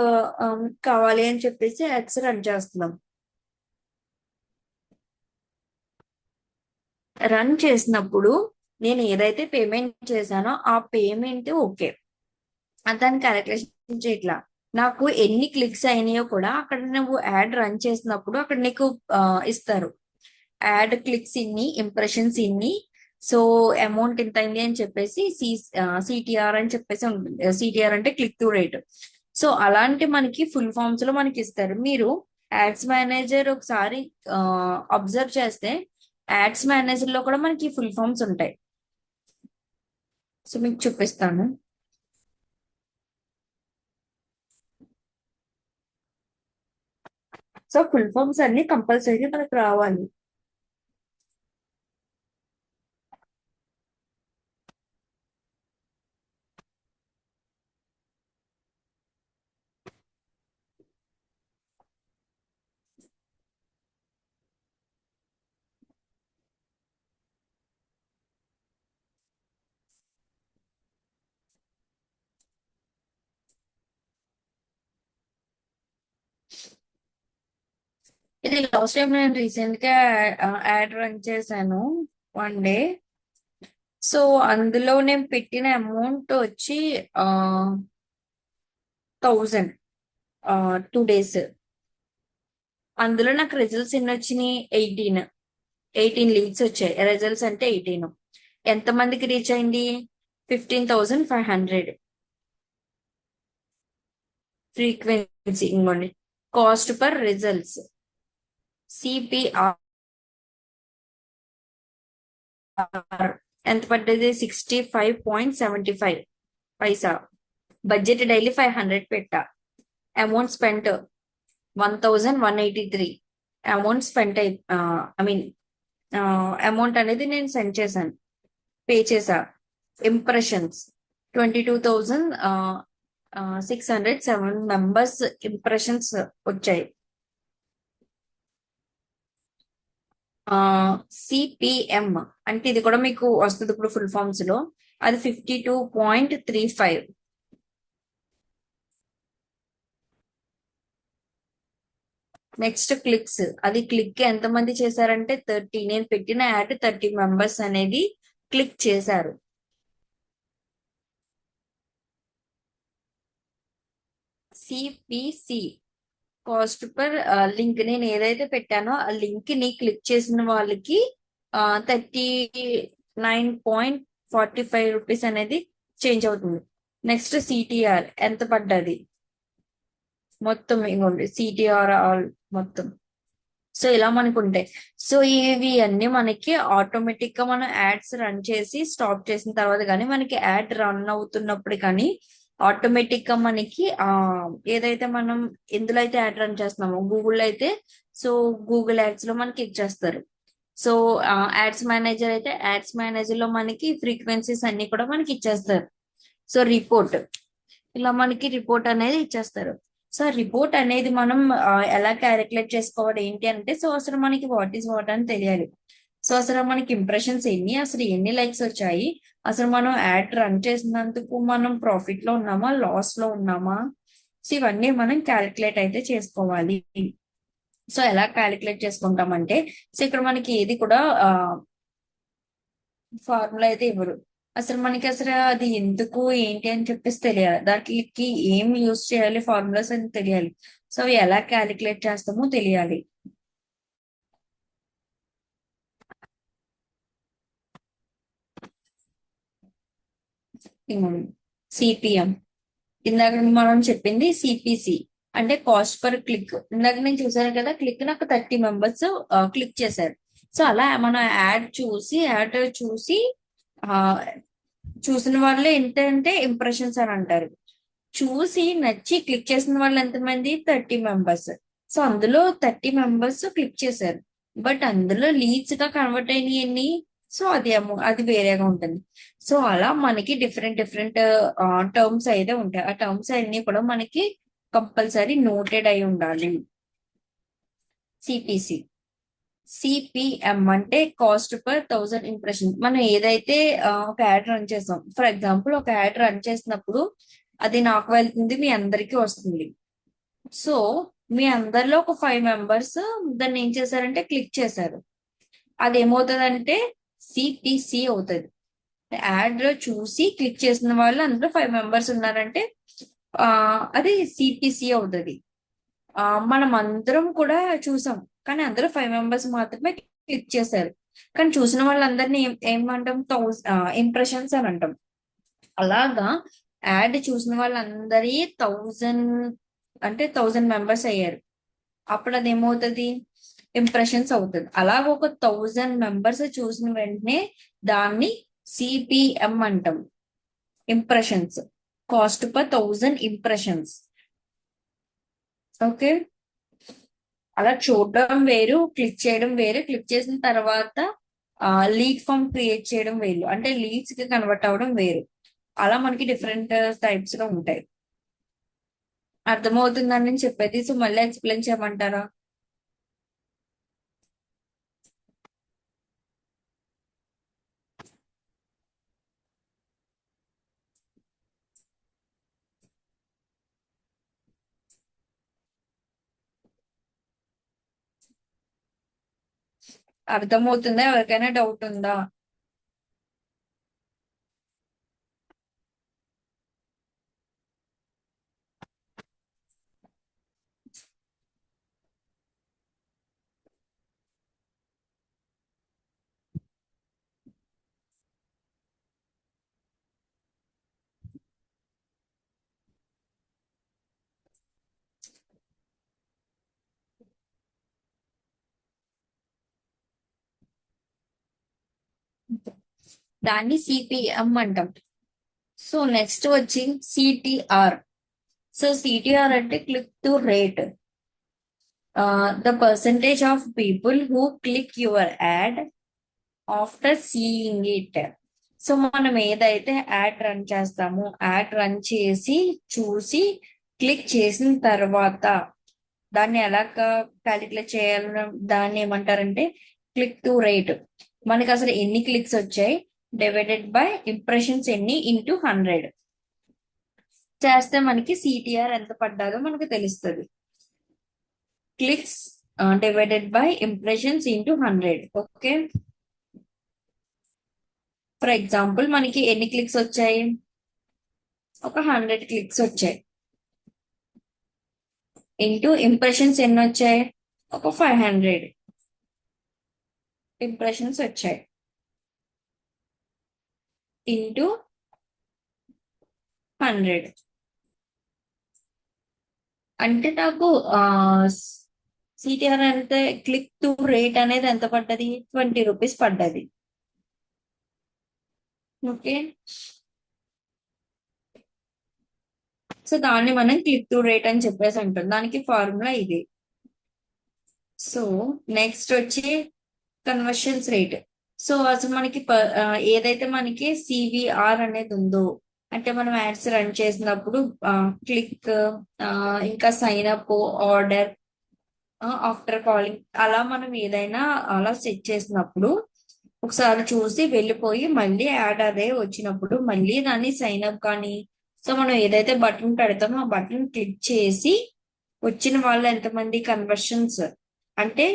కావాలి అని చెప్పేసి యాడ్స్ రన్ చేస్తున్నాం. రన్ చేసినప్పుడు నేను ఏదైతే పేమెంట్ చేశానో ఆ పేమెంట్ ఓకే, దాన్ని క్యాలిక్యులేషన్ చేయట్లా. నాకు ఎన్ని క్లిక్స్ అయినాయో కూడా అక్కడ నువ్వు యాడ్ రన్ చేసినప్పుడు అక్కడ నీకు ఇస్తారు. యాడ్ క్లిక్స్ ఇన్ని, ఇంప్రెషన్స్ ఇన్ని, సో అమౌంట్ ఇంత అయింది అని చెప్పేసి సిటిఆర్ అని చెప్పేసి ఉంటుంది. సిటిఆర్ అంటే క్లిక్ టు రేట్. సో అలాంటి మనకి ఫుల్ ఫామ్స్ లో మనకి ఇస్తారు. మీరు యాడ్స్ మేనేజర్ ఒకసారి అబ్జర్వ్ చేస్తే యాడ్స్ మేనేజర్ లో కూడా మనకి ఫుల్ ఫామ్స్ ఉంటాయి. సో మీకు చూపిస్తాను. సో ఫుల్ ఫామ్స్ అన్ని కంపల్సరీ మనకు రావాలి. ఇది లాస్ట్ టైం నేను రీసెంట్ గా యాడ్ రన్ చేశాను 1 డే. సో అందులో నేను పెట్టిన అమౌంట్ వచ్చి 1000, 2 days. అందులో నాకు రిజల్ట్స్ ఎన్ని వచ్చినాయి? 18 లీడ్స్ వచ్చాయి. రిజల్ట్స్ అంటే 18. ఎంత మందికి రీచ్ అయింది? 15,500. ఫ్రీక్వెన్సీ ఇంకోండి, కాస్ట్ పర్ రిజల్ట్స్, సిపిఆర్ ఎంత పడ్డది? 65.75 పైసా. బడ్జెట్ డైలీ 500 పెట్టా. Amount spent 1183. Amount spent I mean amount అనేది నేను సెండ్ చేశాను, పే చేసా. ఇంప్రెషన్స్ 22,607 మెంబర్స్ ఇంప్రెషన్స్ వచ్చాయి. సిపిఎం అంటే ఇది కూడా మీకు వస్తుంది ఇప్పుడు ఫుల్ ఫామ్స్ లో. అది 52.35. నెక్స్ట్ క్లిక్స్, అది క్లిక్ ఎంతమంది చేశారంటే 30. నేను పెట్టిన యాడ్ 30 మెంబర్స్ అనేది క్లిక్ చేశారు. సిపిసి, కాస్ట్ పర్ లింక్, నేను ఏదైతే పెట్టానో ఆ లింక్ ని క్లిక్ చేసిన వాళ్ళకి 39.45 రూపీస్ అనేది చేంజ్ అవుతుంది. నెక్స్ట్ సిటిఆర్ ఎంత పడ్డది మొత్తం, ఇంకోండి సిటిఆర్ ఆల్ మొత్తం. సో ఇలా మనకు ఉంటాయి. సో ఇవి అన్ని మనకి ఆటోమేటిక్ గా మనం యాడ్స్ రన్ చేసి స్టాప్ చేసిన తర్వాత కానీ, మనకి యాడ్ రన్ అవుతున్నప్పుడు కానీ ఆటోమేటిక్ గా మనకి ఏదైతే మనం ఎందులో అయితే యాడ్ రన్ చేస్తున్నామో గూగుల్ అయితే, సో గూగుల్ యాడ్స్ లో మనకి ఇచ్చేస్తారు. సో యాడ్స్ మేనేజర్ అయితే యాడ్స్ మేనేజర్ లో మనకి ఫ్రీక్వెన్సీస్ అన్ని కూడా మనకి ఇచ్చేస్తారు. సో రిపోర్ట్, ఇలా మనకి రిపోర్ట్ అనేది ఇచ్చేస్తారు. సో రిపోర్ట్ అనేది మనం ఎలా క్యాలిక్యులేట్ చేసుకోవాలి ఏంటి అంటే, సో అసలు మనకి వాట్ ఈస్ వాట్ అని తెలియాలి. సో అసలు మనకి ఇంప్రెషన్స్ ఎన్ని, అసలు ఎన్ని లైక్స్ వచ్చాయి, అసలు మనం యాడ్ రన్ చేసినందుకు మనం ప్రాఫిట్ లో ఉన్నామా లాస్ లో ఉన్నామా, సో ఇవన్నీ మనం క్యాలిక్యులేట్ అయితే చేసుకోవాలి. సో ఎలా క్యాలిక్యులేట్ చేసుకుంటామంటే, సో ఇక్కడ మనకి ఏది కూడా ఫార్ములా అయితే ఇవ్వరు. అసలు మనకి అసలు అది ఎందుకు ఏంటి అని చెప్పేసి తెలియాలి, దానికి ఏం యూస్ చేయాలి ఫార్ములాస్ అని తెలియాలి. సో అవి ఎలా క్యాలిక్యులేట్ చేస్తామో తెలియాలి. సిపిఎం, ఇందాక మనం చెప్పింది సిపిసి అంటే కాస్ట్ పర్ క్లిక్. ఇందాక నేను చూసాను కదా, క్లిక్ నాకు 30 మెంబర్స్ క్లిక్ చేశారు. సో అలా మనం యాడ్ చూసి ఆ చూసిన వాళ్ళే ఏంటంటే ఇంప్రెషన్స్ అని అంటారు. చూసి నచ్చి క్లిక్ చేసిన వాళ్ళు ఎంతమంది, 30 మెంబర్స్. సో అందులో 30 మెంబర్స్ క్లిక్ చేశారు, బట్ అందులో లీడ్స్ గా కన్వర్ట్ అయినాయి. సో అది వేరేగా ఉంటుంది. సో అలా మనకి డిఫరెంట్ డిఫరెంట్ టర్మ్స్ అయితే ఉంటాయి. ఆ టర్మ్స్ అన్ని కూడా మనకి కంపల్సరీ నోటెడ్ అయి ఉండాలి. సిపిసి, సిపిఎం అంటే కాస్ట్ పర్ 1000 ఇంప్రెషన్. మనం ఏదైతే ఒక యాడ్ రన్ చేసాం, ఫర్ ఎగ్జాంపుల్ ఒక యాడ్ రన్ చేసినప్పుడు అది నాకు వెళ్తుంది, మీ అందరికీ వస్తుంది. సో మీ అందరిలో ఒక 5 మెంబర్స్ దాన్ని ఏం చేశారంటే క్లిక్ చేశారు. అది ఏమవుతుందంటే సిపిసి అవుతుంది. యాడ్ లో చూసి క్లిక్ చేసిన వాళ్ళు అందులో 5 మెంబర్స్ ఉన్నారంటే ఆ అది సిపిసి అవుతుంది. మనం అందరం కూడా చూసాం, కానీ అందరూ 5 మెంబర్స్ మాత్రమే క్లిక్ చేశారు. కానీ చూసిన వాళ్ళందరినీ ఏమంటాం, 1000 ఇంప్రెషన్స్ అని అంటాం. అలాగా యాడ్ చూసిన వాళ్ళందరి 1000 అంటే 1000 మెంబర్స్ అయ్యారు. అప్పుడు అది ఏమవుతుంది, ఇంప్రెషన్స్ అవుతుంది. అలాగ ఒక 1000 మెంబర్స్ చూసిన వెంటనే దాన్ని సిపిఎం అంటాం, impressions, cost per 1000 impressions. Okay, అలా చూడడం వేరు, క్లిక్ చేయడం వేరు. క్లిక్ చేసిన తర్వాత లీడ్ ఫామ్ క్రియేట్ చేయడం వేరు, అంటే లీడ్స్ కి కన్వర్ట్ అవ్వడం వేరు. అలా మనకి డిఫరెంట్ టైప్స్ లో ఉంటాయి. అర్థమవుతుందని నేను చెప్పేది. సో మళ్ళీ ఎక్స్ప్లెయిన్ చేయమంటారా? అర్థమవుతుందా? ఎవరికైనా డౌట్ ఉందా? దాన్ని సిపిఎం అంటాం. సో నెక్స్ట్ వచ్చి సిటిఆర్. సో సిటిఆర్ అంటే click to rate, the percentage of people who click your add after seeing it. So మనం ఏదైతే యాడ్ రన్ చేస్తామో, యాడ్ రన్ చేసి చూసి క్లిక్ చేసిన తర్వాత దాన్ని ఎలా క్యాలిక్యులేట్ చేయాలని, దాన్ని ఏమంటారంటే క్లిక్ టు రేట్ మనకి అసలు ఎన్ని క్లిక్స్ వచ్చాయి డివైడెడ్ బై ఇంప్రెషన్స్ ఎన్ని ఇంటూ 100 చేస్తే మనకి సిటిఆర్ ఎంత పడ్డాదో మనకు తెలుస్తుంది. Clicks divided by impressions into 100. Okay, for example మనకి ఎన్ని క్లిక్స్ వచ్చాయి, ఒక 100 క్లిక్స్ వచ్చాయి. ఇంటూ ఇంప్రెషన్స్ ఎన్ని వచ్చాయి, ఒక 500 ఇంప్రెషన్స్ వచ్చాయి. ఇంటూ 100 అంటే నాకు సిటిఆర్ అంటే క్లిక్ టు రేట్ అనేది ఎంత పడ్డది, 20 రూపీస్ పడ్డది. ఓకే, సో దాన్ని మనం క్లిక్ టు రేట్ అని చెప్పేసి అంటాం. దానికి ఫార్ములా ఇది. సో నెక్స్ట్ వచ్చి కన్వర్షన్స్ రేట్. సో అసలు మనకి ఏదైతే మనకి సివిఆర్ అనేది ఉందో, అంటే మనం యాడ్స్ రన్ చేసినప్పుడు క్లిక్, ఇంకా sign up, order, after calling, అలా మనం ఏదైనా అలా సెట్ చేసినప్పుడు ఒకసారి చూసి వెళ్ళిపోయి మళ్ళీ యాడ్ అదే వచ్చినప్పుడు మళ్ళీ దాన్ని సైన్ అప్ కానీ, సో మనం ఏదైతే బటన్ పెడతామో ఆ బటన్ క్లిక్ చేసి వచ్చిన వాళ్ళు ఎంతమంది కన్వర్షన్స్, అంటే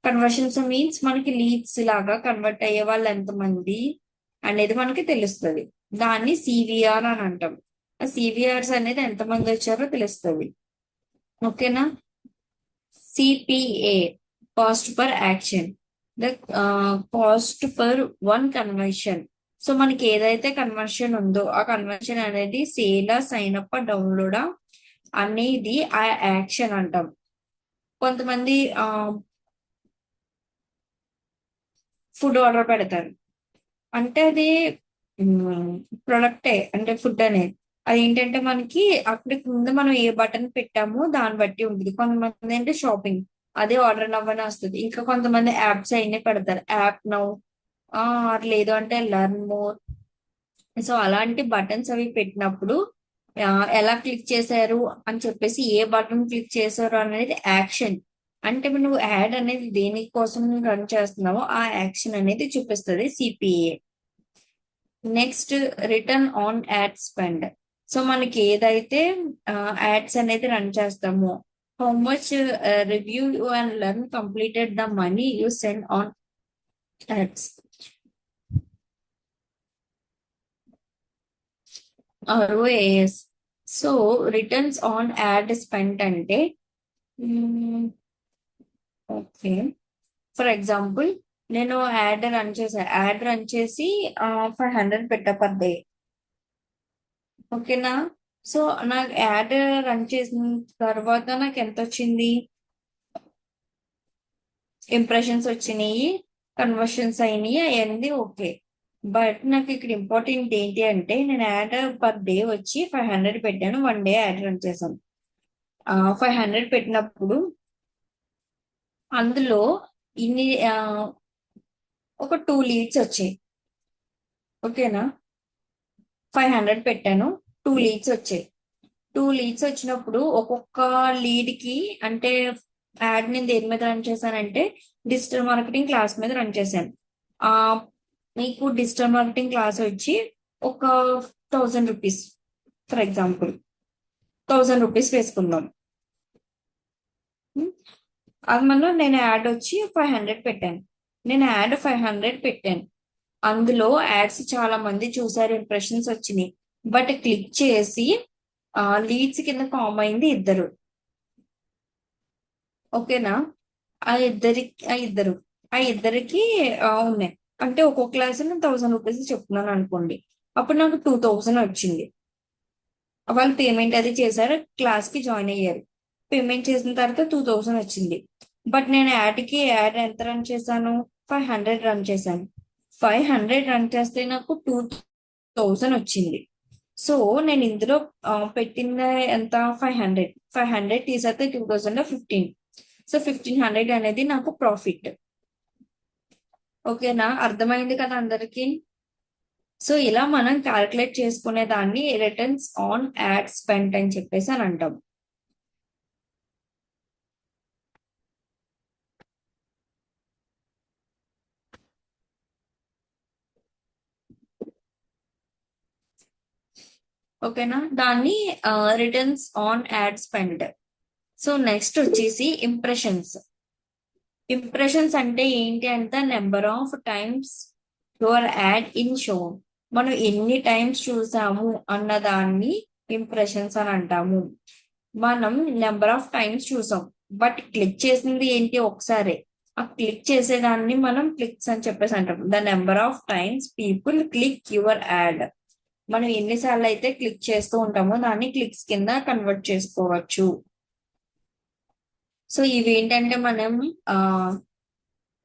కన్వర్షన్స్ మీన్స్ మనకి లీడ్స్ లాగా కన్వర్ట్ అయ్యే వాళ్ళు ఎంతమంది అనేది మనకి తెలుస్తుంది. దాన్ని సివిఆర్ అని అంటాం. ఆ సివిఆర్స్ అనేది ఎంతమంది వచ్చారో తెలుస్తుంది. ఓకేనా. CPA, cost per action, the cost per one conversion. So మనకి ఏదైతే కన్వర్షన్ ఉందో ఆ కన్వర్షన్ అనేది సేలా, సైన్ అప్, డౌన్లోడా అనేది ఆ యాక్షన్ అంటాం. కొంతమంది ఫుడ్ ఆర్డర్ పెడతారు, అంటే అది ప్రొడక్టే, అంటే ఫుడ్ అనేది అదేంటంటే మనకి అక్కడికి ముందు మనం ఏ బటన్ పెట్టామో దాన్ని బట్టి ఉంటుంది. కొంతమంది అంటే షాపింగ్, అదే ఆర్డర్ నవ్వని వస్తుంది. ఇంకా కొంతమంది యాప్స్ అయినా పెడతారు, యాప్ నౌ, లేదు అంటే లర్న్ మోర్. సో అలాంటి బటన్స్ అవి పెట్టినప్పుడు ఎలా క్లిక్ చేశారు అని చెప్పేసి, ఏ బటన్ క్లిక్ చేశారు అనేది యాక్షన్, అంటే నువ్వు యాడ్ అనేది దేనికోసం రన్ చేస్తున్నావో ఆ యాక్షన్ అనేది చూపిస్తుంది CPA. Next return on add spend. So మనకి ఏదైతే యాడ్స్ అనేది రన్ చేస్తామో, how much review you and learn completed the money you send on ads. ROAS. So returns on add spend అంటే ఓకే, ఫర్ ఎగ్జాంపుల్ నేను యాడ్ రన్ చేసి 500 పెట్టా పర్ డే. ఓకేనా. సో నాకు యాడ్ రన్ చేసిన తర్వాత నాకు ఎంత వచ్చింది, ఇంప్రెషన్స్ వచ్చినాయి, కన్వర్షన్స్ అయినాయి, అయింది ఓకే. బట్ నాకు ఇక్కడ ఇంపార్టెంట్ ఏంటి అంటే, నేను యాడ్ పర్ డే వచ్చి 500 పెట్టాను, 1 డే యాడ్ రన్ చేశాను. 500 పెట్టినప్పుడు అందులో ఇన్ని ఒక 2 లీడ్స్ వచ్చాయి. ఓకేనా, 500 పెట్టాను, 2 లీడ్స్ వచ్చాయి. 2 లీడ్స్ వచ్చినప్పుడు ఒక్కొక్క లీడ్ కి, అంటే యాడ్ నేను దేని మీద రన్ చేశానంటే డిజిటల్ మార్కెటింగ్ క్లాస్ మీద రన్ చేశాను. ఆ మీకు డిజిటల్ మార్కెటింగ్ క్లాస్ వచ్చి ఒక 1000 రూపీస్, ఫర్ ఎగ్జాంపుల్ 1000 రూపీస్ వేసుకుందాం. అది మనం నేను యాడ్ వచ్చి 500 పెట్టాను. నేను యాడ్ 500 పెట్టాను, అందులో యాడ్స్ చాలా మంది చూసారు, ఇంప్రెషన్స్ వచ్చినాయి. బట్ క్లిక్ చేసి లీడ్స్ కింద ఫామ్ అయింది ఇద్దరు. ఓకేనా, ఆ ఇద్దరికి ఉన్నాయి. అంటే ఒక్కొక్క క్లాస్ నేను 1000 రూపీస్ చెప్తున్నాను అనుకోండి, అప్పుడు నాకు 2000 వచ్చింది. వాళ్ళు పేమెంట్ అది చేశారు, క్లాస్ కి జాయిన్ అయ్యారు, పేమెంట్ చేసిన తర్వాత 2000 వచ్చింది. బట్ నేను యాడ్ ఎంత రన్ చేశాను, 500 రన్ చేశాను. 500 రన్ చేస్తే నాకు 2000 వచ్చింది. సో నేను ఇందులో పెట్టింది ఎంత, 500 తీసేస్తే 2000 15. సో 1500 అనేది నాకు ప్రాఫిట్. ఓకేనా, అర్థమైంది కదా అందరికి. సో ఇలా మనం క్యాల్కులేట్ చేసుకునే దాన్ని రిటర్న్స్ ఆన్ యాడ్ స్పెండ్ అని చెప్పేసి అని అంటాం. ఓకేనా, దాన్ని returns on add spend. So next వచ్చేసి ఇంప్రెషన్స్. ఇంప్రెషన్స్ అంటే ఏంటి అంటే number of times your add in show. మనం ఎన్ని టైమ్స్ చూసాము అన్నదాన్ని ఇంప్రెషన్స్ అని అంటాము. మనం నెంబర్ ఆఫ్ టైమ్స్ చూసాం, బట్ క్లిక్ చేసింది ఏంటి ఒకసారి. ఆ క్లిక్ చేసేదాన్ని మనం క్లిక్స్ అని చెప్పేసి అంటాం. The number of times people click your add. మనం ఎన్నిసార్లు అయితే క్లిక్ చేస్తూ ఉంటామో దాన్ని క్లిక్స్ కింద కన్వర్ట్ చేసుకోవచ్చు. సో ఇవి ఏంటంటే మనం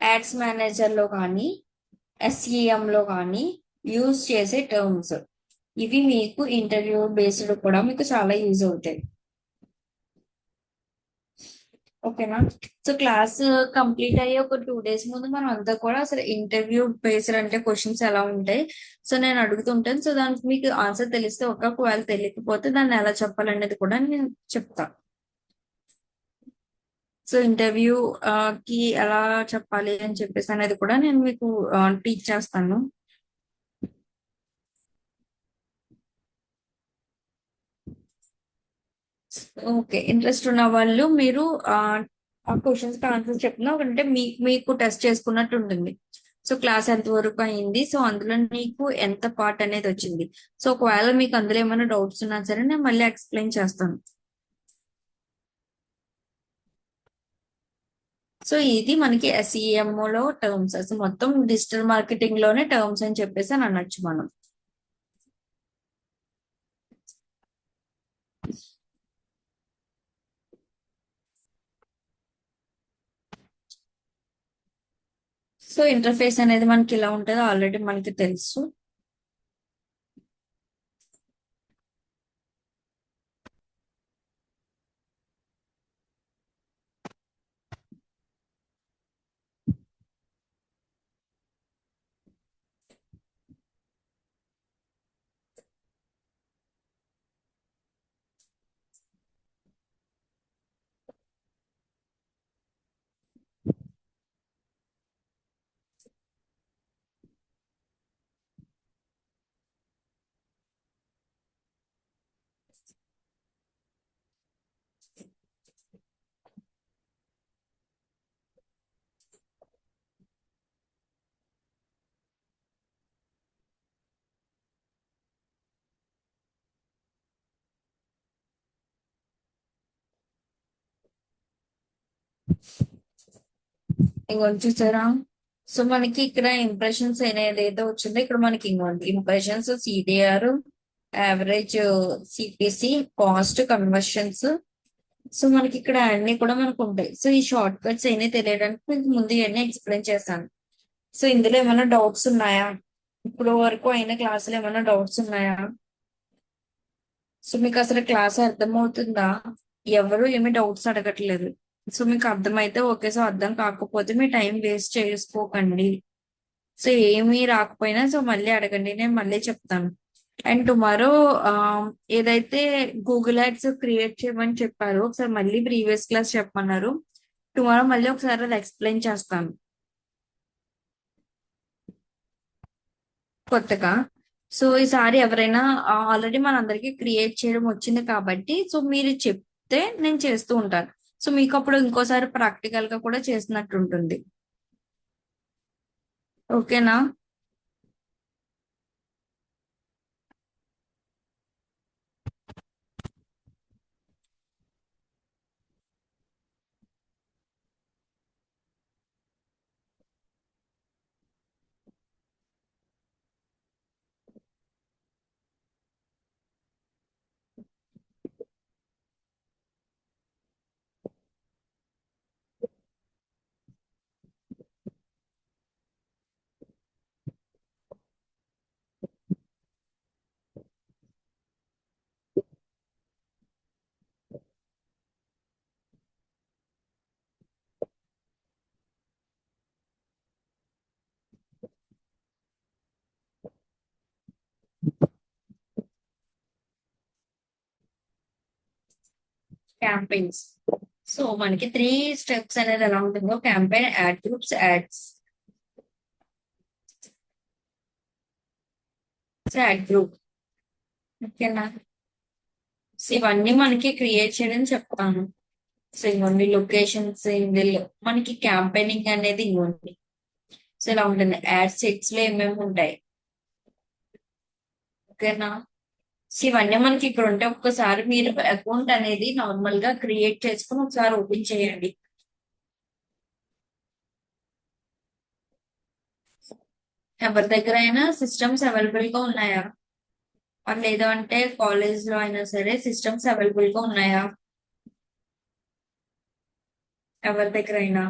యాడ్స్ మేనేజర్ లో కానీ ఎస్ఈఎం లో కానీ యూజ్ చేసే టర్మ్స్. ఇవి మీకు ఇంటర్వ్యూ బేస్డ్ కూడా మీకు చాలా యూజ్ అవుతాయి. ఓకేనా. సో క్లాస్ కంప్లీట్ అయ్యి ఒక 2 days ముందు మనం అంతా కూడా అసలు ఇంటర్వ్యూ బేస్డ్ అంటే క్వశ్చన్స్ ఎలా ఉంటాయి, సో నేను అడుగుతుంటాను. సో దానికి మీకు ఆన్సర్ తెలిస్తే ఒకవేళ తెలియకపోతే దాన్ని ఎలా చెప్పాలనేది కూడా నేను చెప్తా. సో ఇంటర్వ్యూ కి ఎలా చెప్పాలి అని చెప్పేసి అనేది కూడా నేను మీకు టీచ్ చేస్తాను. ఓకే, ఇంట్రెస్ట్ ఉన్న వాళ్ళు మీరు ఆ క్వశ్చన్స్ కి ఆన్సర్ చెప్పినా అంటే మీకు టెస్ట్ చేసుకున్నట్టు ఉంటుంది. సో క్లాస్ ఎంత వరకు అయింది, సో అందులో నీకు ఎంత పార్ట్ అనేది వచ్చింది. సో ఒకవేళ మీకు అందులో ఏమైనా డౌట్స్ ఉన్నా సరే నేను మళ్ళీ ఎక్స్ప్లెయిన్ చేస్తాను. సో ఇది మనకి SEM లో టర్మ్స్, అసలు మొత్తం డిజిటల్ మార్కెటింగ్ లోనే టర్మ్స్ అని చెప్పేసి అని అనొచ్చు మనం. సో ఇంటర్ఫేస్ అనేది మనకి ఇలా ఉంటుందో ఆల్రెడీ మనకి తెలుసు. ఇంకొంచెం చూసారా. సో మనకి ఇక్కడ ఇంప్రెషన్స్ అనేది ఏదో వచ్చిందో ఇక్కడ మనకి ఇంకోండి impressions, CTR, average, CPC, cost, conversions. So మనకి ఇక్కడ అన్ని కూడా మనకు ఉంటాయి. సో ఈ షార్ట్ కట్స్ ఏమీ తెలియడానికి మీకు ముందు ఇవన్నీ ఎక్స్ప్లెయిన్ చేస్తాను. సో ఇందులో ఏమైనా డౌట్స్ ఉన్నాయా? ఇప్పుడు వరకు అయిన క్లాసులో ఏమైనా డౌట్స్ ఉన్నాయా? సో మీకు అసలు క్లాస్ అర్థమవుతుందా? ఎవరు ఏమి డౌట్స్ అడగట్లేదు. సో మీకు అర్థమైతే ఓకే, సో అర్థం కాకపోతే మీ టైం వేస్ట్ చేసుకోకండి. సో ఏమీ రాకపోయినా సో మళ్ళీ అడగండి, నేను మళ్ళీ చెప్తాను. అండ్ టుమారో ఏదైతే గూగుల్ యాడ్స్ క్రియేట్ చేయమని చెప్పారో ఒకసారి మళ్ళీ ప్రీవియస్ క్లాస్ చెప్పమన్నారు. టుమారో మళ్ళీ ఒకసారి అది ఎక్స్ప్లెయిన్ చేస్తాను కొత్తగా. సో ఈసారి ఎవరైనా ఆల్రెడీ మనందరికీ క్రియేట్ చేయడం వచ్చింది కాబట్టి సో మీరు చెప్తే నేను చేస్తూ ఉంటాను. సో మీకు అప్పుడు ఇంకోసారి ప్రాక్టికల్ గా కూడా చేసినట్టు ఉంటుంది. ఓకేనా. క్యాంపెయిన్స్. సో మనకి 3 steps అనేది ఎలా ఉంటుందో, campaign, add groups, ads. Add group ఓకేనా. సో ఇవన్నీ మనకి క్రియేట్ చేయడం చెప్తాను. సో ఇవన్నీ లొకేషన్స్ ఇందులో మనకి క్యాంపెయినింగ్ అనేది ఇవ్వండి. సో ఇలా ఉంటుంది, యాడ్ సెట్స్ లో ఏమేమి ఉంటాయి. ఓకేనా. సో ఇవన్నీ మనకి ఇక్కడ ఉంటే ఒక్కసారి మీరు అకౌంట్ అనేది నార్మల్ గా క్రియేట్ చేసుకుని ఒకసారి ఓపెన్ చేయండి. ఎవరి దగ్గర అయినా సిస్టమ్స్ అవైలబుల్ గా ఉన్నాయా? లేదు అంటే కాలేజ్ లో అయినా సరే సిస్టమ్స్ అవైలబుల్ గా ఉన్నాయా? ఎవరి దగ్గర అయినా.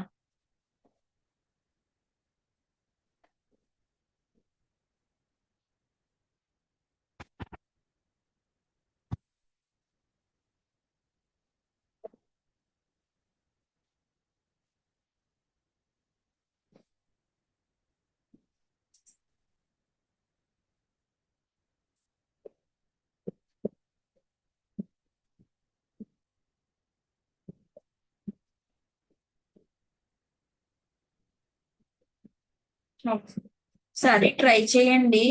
సరే ట్రై చేయండి.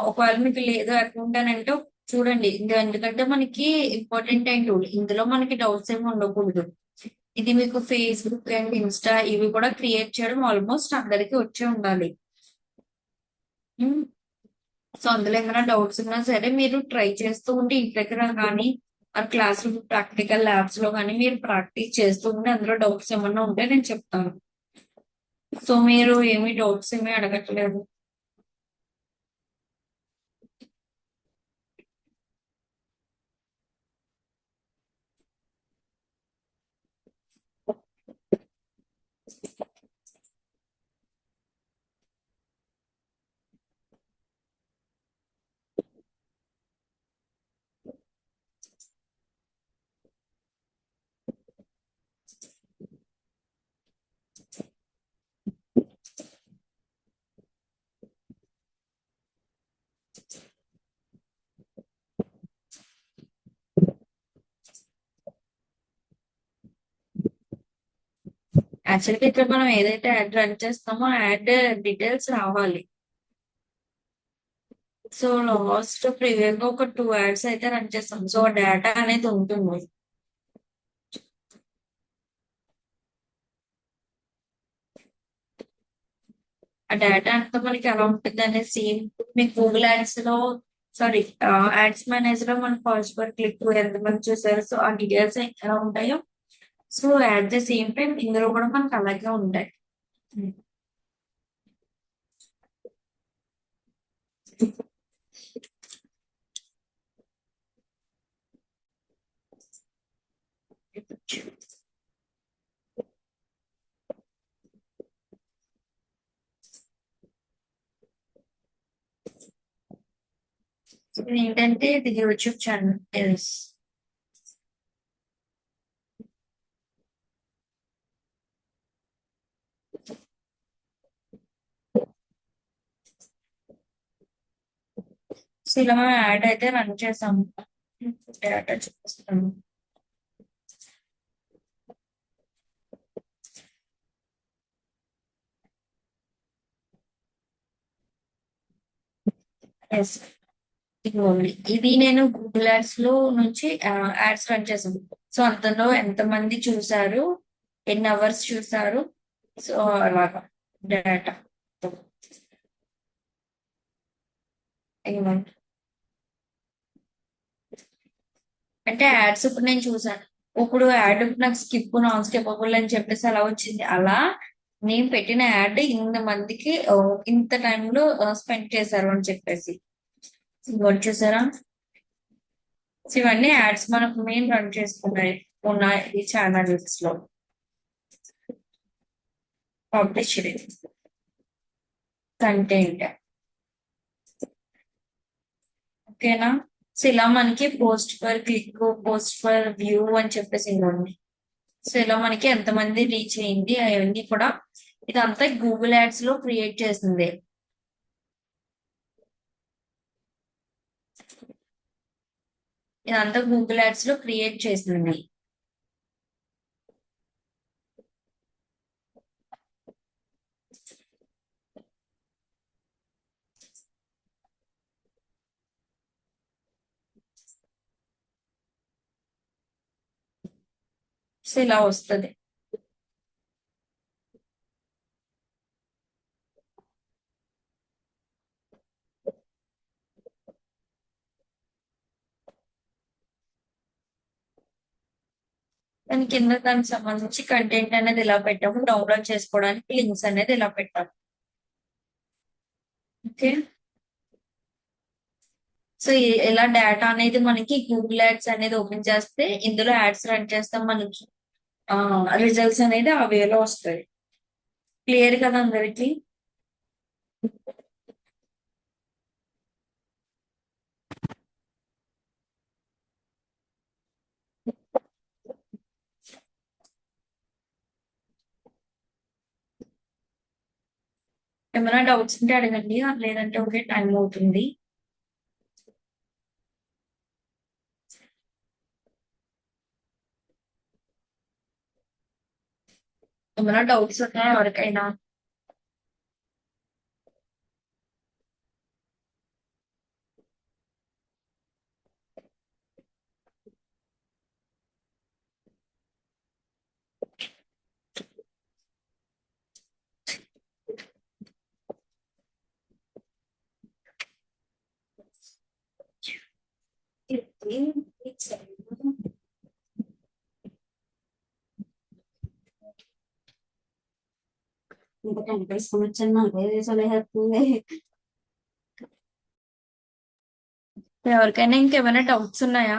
ఒకవేళ మీకు లేదు అకౌంట్ అని అంటే చూడండి. ఎందుకంటే మనకి ఇంపార్టెంట్ అయిన టూల్, ఇందులో మనకి డౌట్స్ ఏమి ఉండకూడదు. ఇది మీకు ఫేస్బుక్ అండ్ ఇన్స్టా ఇవి కూడా క్రియేట్ చేయడం ఆల్మోస్ట్ అందరికి వచ్చే ఉండాలి. సో అందులో ఏమైనా డౌట్స్ ఉన్నా సరే మీరు ట్రై చేస్తూ ఉంటే ఇంటి దగ్గర కానీ ఆ క్లాస్ రూమ్ ప్రాక్టికల్ ల్యాబ్స్ లో కానీ మీరు ప్రాక్టీస్ చేస్తూ ఉంటే అందులో డౌట్స్ ఏమన్నా ఉంటే నేను చెప్తాను. సో మీరు ఏమి డౌట్స్ ఏమి అడగట్లేదు. యాక్చువల్గా ఇక్కడ మనం ఏదైతే యాడ్ రన్ చేస్తామో యాడ్ డీటెయిల్స్ రావాలి. సో లాస్ట్ ప్రీవియస్ గా ఒక 2 యాడ్స్ అయితే రన్ చేస్తాం. సో డేటా అనేది ఉంటుంది. ఆ డేటా అంతా మనకి ఎలా ఉంటుంది అనేసి మీకు గూగుల్ యాడ్స్ లో, సారీ, యాడ్స్ మేనేజర్ లో మన ఫస్ట్ పర్ క్లిక్ ఎంతమంది చూసారు, సో ఆ డీటెయిల్స్ ఎలా ఉంటాయో so at the same time ఇందులో కూడా మనకు అలాగే ఉంటాయి. సో ఏంటంటే ఇది యూట్యూబ్ ఛానల్ ఎస్. సో ఇలా మనం యాడ్ అయితే రన్ చేసాము. డేటా చూపిస్తాను. ఎస్, ఇదిగోండి. ఇది నేను గూగుల్ యాడ్స్ లో నుంచి యాడ్స్ రన్ చేశాను. సో అంతలో ఎంతమంది చూసారు, ఎన్ని అవర్స్ చూసారు, సో అలాగా డేటా. ఇదిగోండి. అంటే యాడ్స్ ఇప్పుడు నేను చూసాను. ఇప్పుడు యాడ్ నాకు స్కిప్ నాన్ స్కిప్పబుల్ అని చెప్పేసి అలా వచ్చింది. అలా నేను పెట్టిన యాడ్ ఇంత మందికి ఇంత టైంలో స్పెండ్ చేశారు అని చెప్పేసి ఇంకోటి చూసారా. సో ఇవన్నీ యాడ్స్ మనకు మెయిన్ రన్ చేసుకున్నాయి ఉన్నాయి ఈ ఛానల్స్ లో పబ్లిష్డ్ కంటెంట్. ఓకేనా. సో ఇలా మనకి post per click, post per view అని చెప్పేసి ఇవ్వండి. సో ఇలా మనకి ఎంతమంది రీచ్ అయింది అవన్నీ కూడా ఇదంతా గూగుల్ యాడ్స్ లో క్రియేట్ చేసింది. ఇదంతా గూగుల్ యాడ్స్ లో క్రియేట్ చేసింది. సో ఇలా వస్తుంది. దాని కింద దానికి సంబంధించి కంటెంట్ అనేది ఇలా పెట్టాము, డౌన్లోడ్ చేసుకోవడానికి లింక్స్ అనేది ఇలా పెట్టాము. ఓకే. సో ఇలా డేటా అనేది మనకి గూగుల్ యాడ్స్ అనేది ఓపెన్ చేస్తే ఇందులో యాడ్స్ రన్ చేస్తాం, మనకి రిజల్ట్స్ అనేది ఆ వేలో వస్తాయి. క్లియర్ కదా అందరికి? ఏమైనా డౌట్స్ ఉంటే అడగండి, లేదంటే ఓకే టైం అవుతుంది. ఏమైనా డౌట్స్ ఉన్నాయా ఎవరికైనా? ఇంకా 10 వచ్చాను నాకే చదివేస్తుంది. ఎవరికైనా ఇంకేమైనా డౌట్స్ ఉన్నాయా?